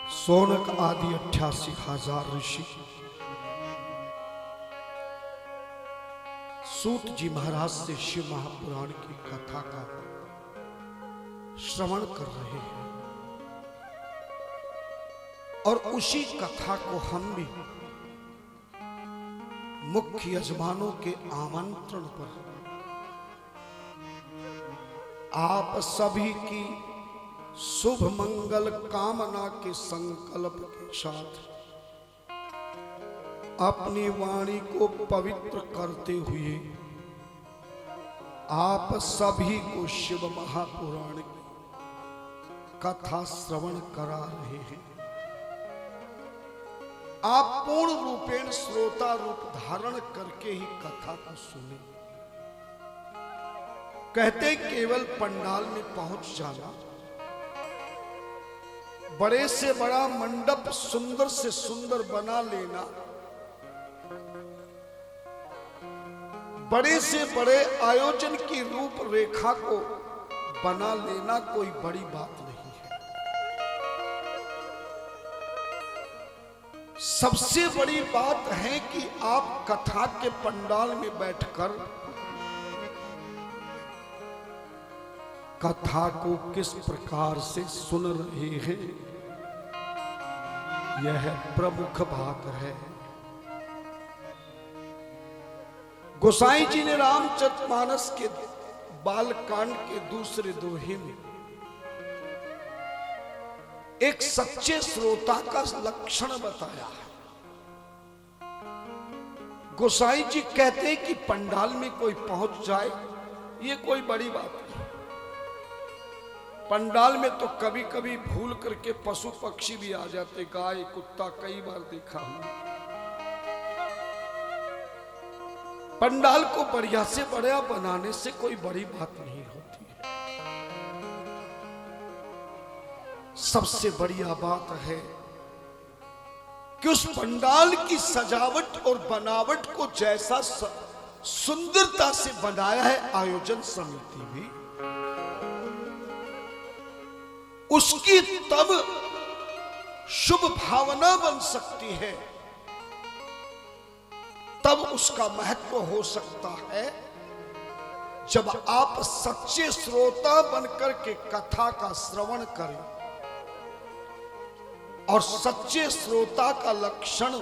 सोनक आदि 88,000 ऋषि सूत जी महाराज से शिव महापुराण की कथा का श्रवण कर रहे हैं और उसी कथा को हम भी मुख्य यजमानों के आमंत्रण पर आप सभी की शुभ मंगल कामना के संकल्प के साथ अपनी वाणी को पवित्र करते हुए आप सभी को शिव महापुराण की कथा श्रवण करा रहे हैं। आप पूर्ण रूपेण श्रोता रूप धारण करके ही कथा को सुने। कहते केवल पंडाल में पहुंच जाना, बड़े से बड़ा मंडप सुंदर से सुंदर बना लेना, बड़े से बड़े आयोजन की रूपरेखा को बना लेना कोई बड़ी बात नहीं है। सबसे बड़ी बात है कि आप कथा के पंडाल में बैठकर कथा को किस प्रकार से सुन रहे हैं, यह प्रमुख बात है। गोसाई जी ने रामचरितमानस के बालकांड के दूसरे दोहे में एक सच्चे श्रोता का लक्षण बताया है। गोसाई जी कहते हैं कि पंडाल में कोई पहुंच जाए ये कोई बड़ी बात नहीं। पंडाल में तो कभी कभी भूल करके पशु पक्षी भी आ जाते, गाय कुत्ता कई बार देखा हूं। पंडाल को बढ़िया से बढ़िया बनाने से कोई बड़ी बात नहीं होती है। सबसे बढ़िया बात है कि उस पंडाल की सजावट और बनावट को जैसा सुंदरता से बनाया है आयोजन समिति भी, उसकी तब शुभ भावना बन सकती है, तब उसका महत्व हो सकता है जब आप सच्चे श्रोता बनकर के कथा का श्रवण करें। और सच्चे श्रोता का लक्षण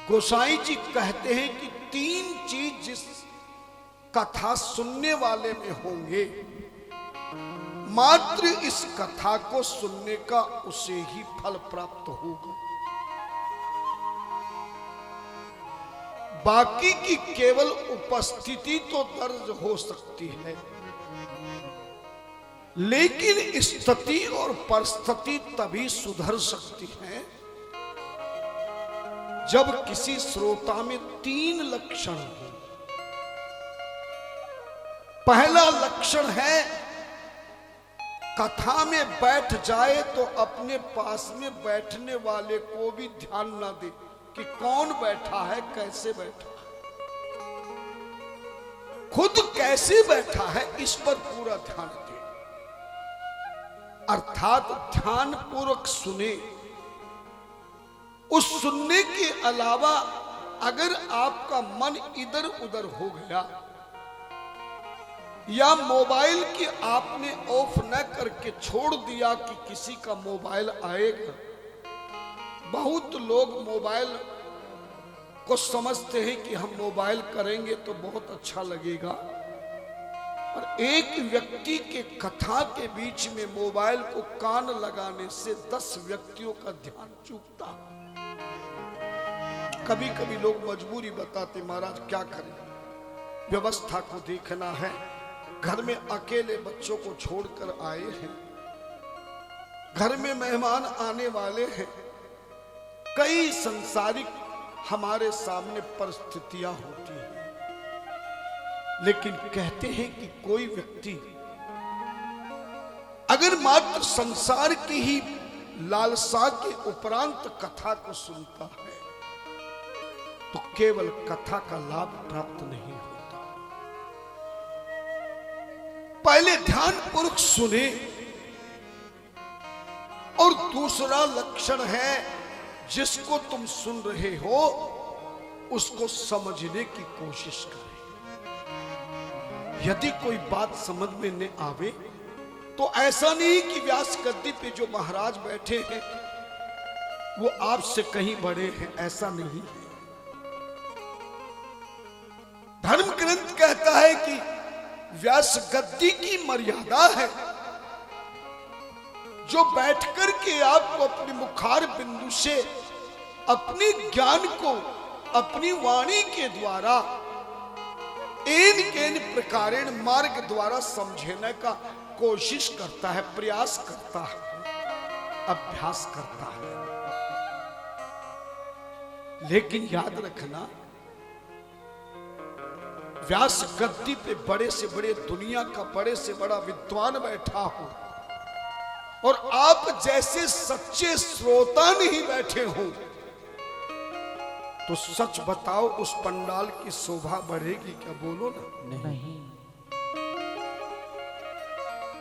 गोसाई जी कहते हैं कि 3 चीज जिस कथा सुनने वाले में होंगे, मात्र इस कथा को सुनने का उसे ही फल प्राप्त होगा। बाकी की केवल उपस्थिति तो दर्ज हो सकती है, लेकिन स्थिति और परिस्थिति तभी सुधर सकती है जब किसी श्रोता में 3 लक्षण हो। पहला लक्षण है कथा में बैठ जाए तो अपने पास में बैठने वाले को भी ध्यान ना दे कि कौन बैठा है, कैसे बैठा है, खुद कैसे बैठा है, इस पर पूरा ध्यान दे। अर्थात ध्यान पूर्वक सुने। उस सुनने के अलावा अगर आपका मन इधर उधर हो गया या मोबाइल की आपने ऑफ न करके छोड़ दिया कि किसी का मोबाइल आएगा। बहुत लोग मोबाइल को समझते हैं कि हम मोबाइल करेंगे तो बहुत अच्छा लगेगा, और एक व्यक्ति के कथा के बीच में मोबाइल को कान लगाने से 10 व्यक्तियों का ध्यान चूकता। कभी कभी लोग मजबूरी बताते, महाराज क्या करें, व्यवस्था को देखना है, घर में अकेले बच्चों को छोड़कर आए हैं, घर में मेहमान आने वाले हैं, कई संसारिक हमारे सामने परिस्थितियां होती हैं। लेकिन कहते हैं कि कोई व्यक्ति अगर मात्र संसार की ही लालसा के उपरांत कथा को सुनता है तो केवल कथा का लाभ प्राप्त नहीं होता। पहले ध्यान पूर्वक सुने और दूसरा लक्षण है जिसको तुम सुन रहे हो उसको समझने की कोशिश करें। यदि कोई बात समझ में न आवे तो ऐसा नहीं कि व्यास गद्दी पे जो महाराज बैठे हैं वो आपसे कहीं बड़े हैं, ऐसा नहीं है। धर्म ग्रंथ कहता है कि व्यास गद्दी की मर्यादा है जो बैठकर के आपको अपने मुखार बिंदु से अपने ज्ञान को अपनी वाणी के द्वारा एन केन प्रकारेण मार्ग द्वारा समझने का कोशिश करता है, प्रयास करता है, अभ्यास करता है। लेकिन याद रखना, व्यास गद्दी पे बड़े से बड़े दुनिया का बड़े से बड़ा विद्वान बैठा हो और आप जैसे सच्चे श्रोता नहीं बैठे हो तो सच बताओ उस पंडाल की शोभा बढ़ेगी क्या? बोलो ना। नहीं।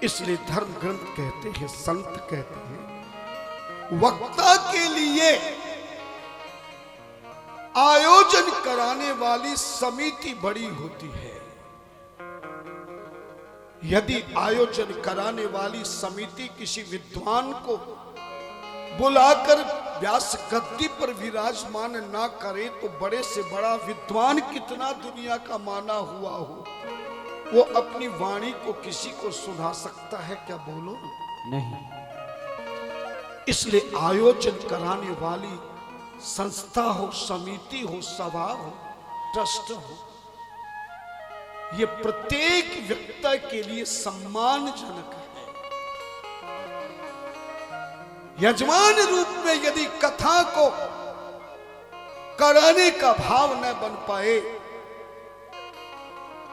इसलिए धर्म ग्रंथ कहते हैं, संत कहते हैं, वक्ता के लिए आयोजन कराने वाली समिति बड़ी होती है। यदि आयोजन कराने वाली समिति किसी विद्वान को बुलाकर व्यास गद्दी पर विराजमान ना करे तो बड़े से बड़ा विद्वान कितना दुनिया का माना हुआ हो वो अपनी वाणी को किसी को सुना सकता है क्या? बोलो नहीं। इसलिए आयोजन कराने वाली संस्था हो, समिति हो, सभा हो, ट्रस्ट हो, ये प्रत्येक व्यक्ति के लिए सम्मानजनक है। यजमान रूप में यदि कथा को कराने का भाव न बन पाए,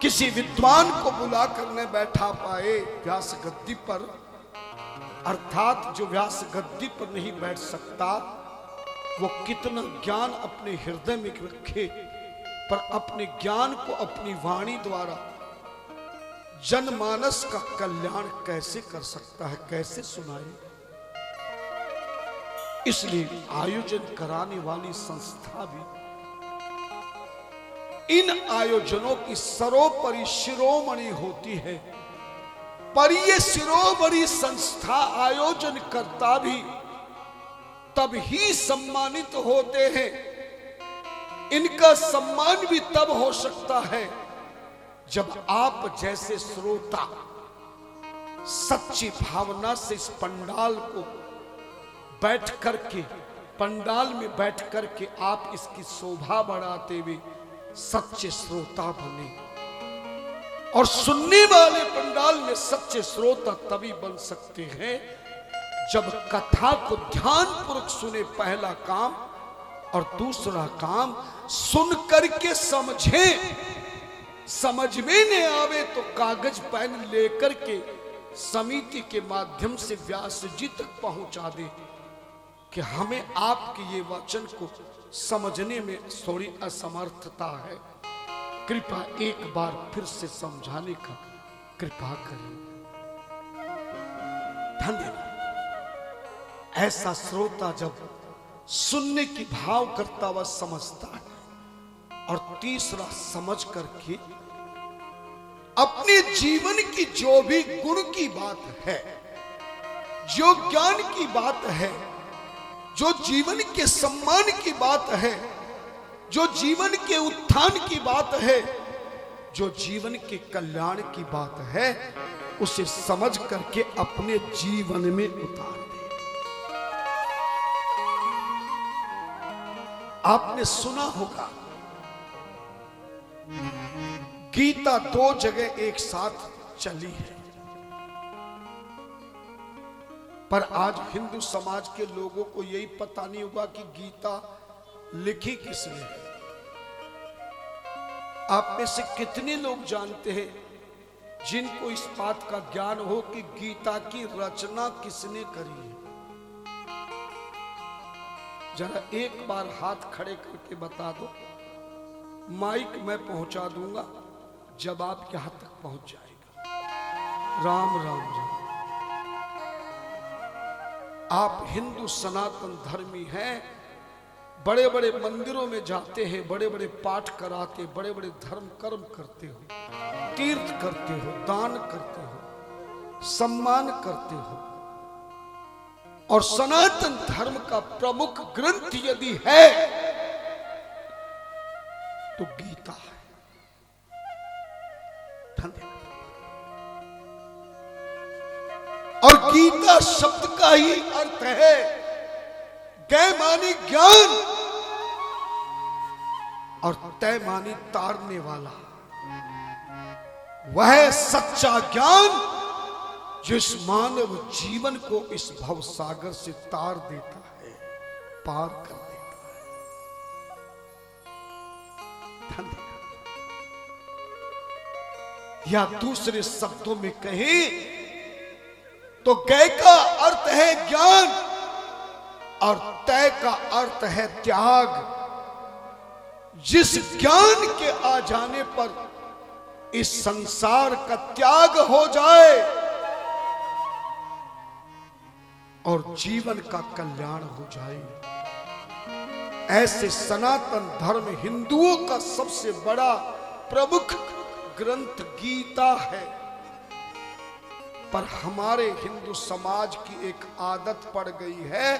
किसी विद्वान को बुलाकर न बैठा पाए व्यास गद्दी पर, अर्थात जो व्यास गद्दी पर नहीं बैठ सकता वो कितना ज्ञान अपने हृदय में रखे पर अपने ज्ञान को अपनी वाणी द्वारा जनमानस का कल्याण कैसे कर सकता है, कैसे सुनाए? इसलिए आयोजन कराने वाली संस्था भी इन आयोजनों की सर्वोपरि शिरोमणि होती है। पर ये शिरोमणि संस्था आयोजन करता भी तब ही सम्मानित होते हैं। इनका सम्मान भी तब हो सकता है जब आप जैसे श्रोता सच्ची भावना से इस पंडाल को बैठ करके, पंडाल में बैठ करके आप इसकी शोभा बढ़ाते हुए सच्चे श्रोता बने। और सुनने वाले पंडाल में सच्चे श्रोता तभी बन सकते हैं जब कथा को ध्यानपूर्वक सुने, पहला काम, और दूसरा काम सुन करके समझें। समझ में नहीं आवे तो कागज पेन लेकर के समिति के माध्यम से व्यास जी तक पहुंचा दे कि हमें आपके ये वचन को समझने में थोड़ी असमर्थता है, कृपया एक बार फिर से समझाने का कृपा करें। धन्यवाद। ऐसा श्रोता जब सुनने की भाव करता हुआ समझता है और तीसरा समझ करके अपने जीवन की जो भी गुण की बात है, जो ज्ञान की बात है, जो जीवन के सम्मान की बात है, जो जीवन के उत्थान की बात है, जो जीवन के कल्याण की बात है, उसे समझ करके अपने जीवन में उतार दे। आपने सुना होगा गीता 2 जगह एक साथ चली है, पर आज हिंदू समाज के लोगों को यही पता नहीं होगा कि गीता लिखी किसने है। आप में से कितने लोग जानते हैं जिनको इस बात का ज्ञान हो कि गीता की रचना किसने करी है? जरा एक बार हाथ खड़े करके बता दो, माइक मैं पहुंचा दूंगा, जवाब यहां तक पहुंच जाएगा। राम राम राम। आप हिंदू सनातन धर्मी हैं, बड़े बड़े मंदिरों में जाते हैं, बड़े बड़े पाठ कराते, बड़े बड़े धर्म कर्म करते हो, तीर्थ करते हो, दान करते हो, सम्मान करते हो, और सनातन धर्म का प्रमुख ग्रंथ यदि है तो गीता है। और गीता शब्द का ही अर्थ है गय मानी ज्ञान और तय मानी तारने वाला। वह सच्चा ज्ञान जिस मानव जीवन को इस भवसागर से तार देता है, पार कर देता है। धन्यवाद। या दूसरे शब्दों में कहें तो गय का अर्थ है ज्ञान और तय का अर्थ है त्याग। जिस ज्ञान के आ जाने पर इस संसार का त्याग हो जाए और जीवन का कल्याण हो जाए, ऐसे सनातन धर्म हिंदुओं का सबसे बड़ा प्रमुख ग्रंथ गीता है। पर हमारे हिंदू समाज की एक आदत पड़ गई है,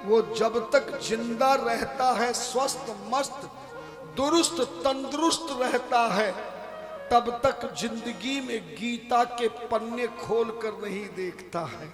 वो जब तक जिंदा रहता है, स्वस्थ मस्त दुरुस्त तंदुरुस्त रहता है, तब तक जिंदगी में गीता के पन्ने खोल कर नहीं देखता है।